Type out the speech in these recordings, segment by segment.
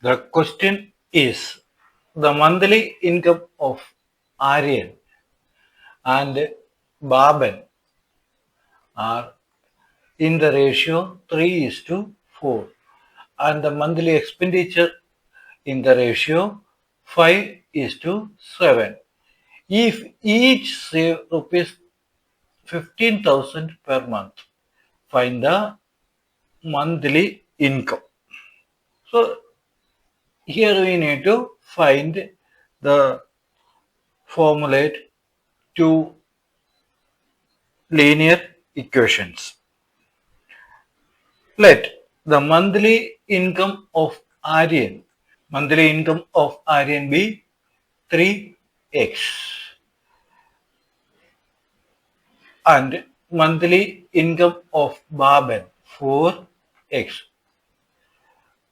The question is the monthly income of Aryan and Baban are in the ratio 3:4 and the monthly expenditure in the ratio 5:7. If each save rupees 15,000 per month, find the monthly income. So here we need to find the formulate two linear equations. Let the monthly income of Aryan be 3x and monthly income of Baban 4x.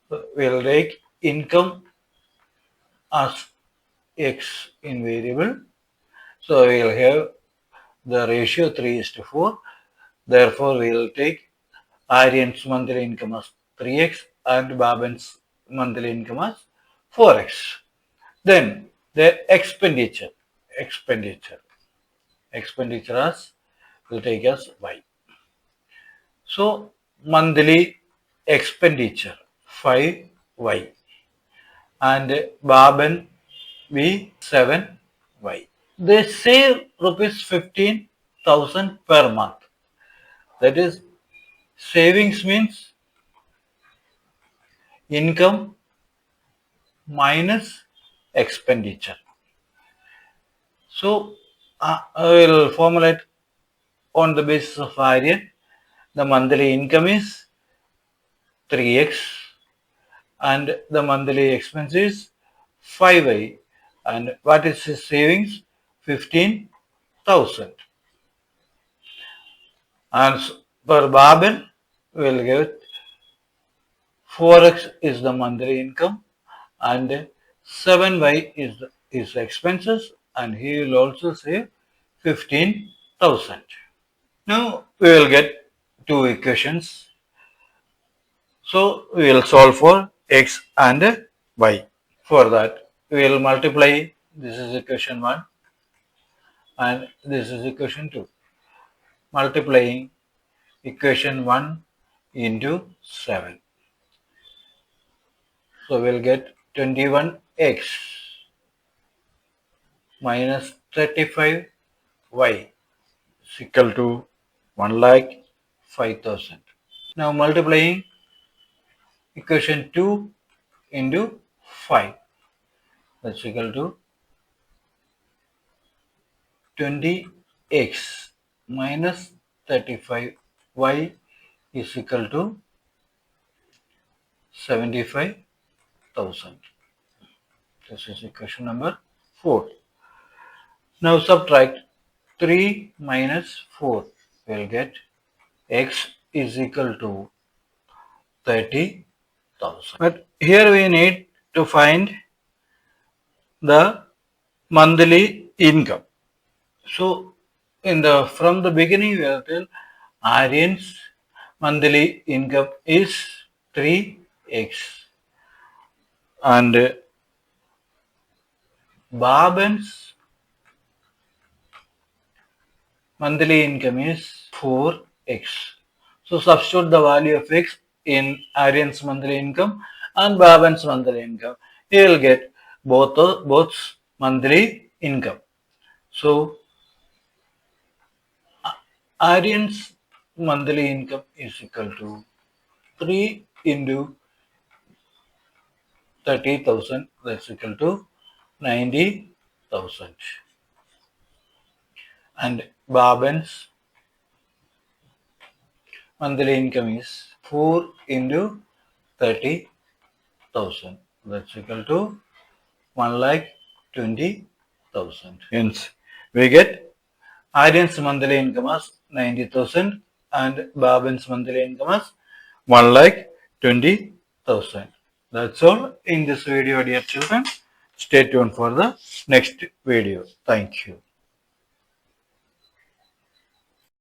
We'll take income as x in variable. So we'll have the ratio 3:4. Therefore, we'll take Aryan's monthly income as 3x and Baban's monthly income as 4x. Then the expenditure as will take as y. So monthly expenditure 5y and Baban be 7y. They save rupees 15,000 per month. That is, savings means income minus expenditure. So I will formulate on the basis of Aryan. The monthly income is 3x and the monthly expense is 5y. And what is his savings? 15,000. And per Baban, we will get 4x is the monthly income and 7y is his expenses, and he will also save 15,000. Now we will get two equations. So we will solve for x and y. For that, we will multiply. This is equation 1 and this is equation 2. Multiplying equation 1 into 7. So we will get 21x minus 35y is equal to 1,05,000. Now multiplying equation 2 into 5, that's equal to 20x minus 35y is equal to 75,000. This is equation number 4. Now subtract 3 minus 4. We will get x is equal to 30,000. But here we need to find the monthly income. So from the beginning we have to tell Aryan's monthly income is 3x and Baban's monthly income is 4x. So substitute the value of x in Aryan's monthly income and Baban's monthly income. You will get both monthly income. So Aryan's monthly income is equal to 3 into 30,000, that's equal to 90,000. And Baban's monthly income is 4 into 30,000, that's equal to 1,20,000. Hence, we get Aryan's monthly income as 90,000 and Baban's monthly income as 1,20,000. That's all in this video, dear children. Stay tuned for the next video. Thank you.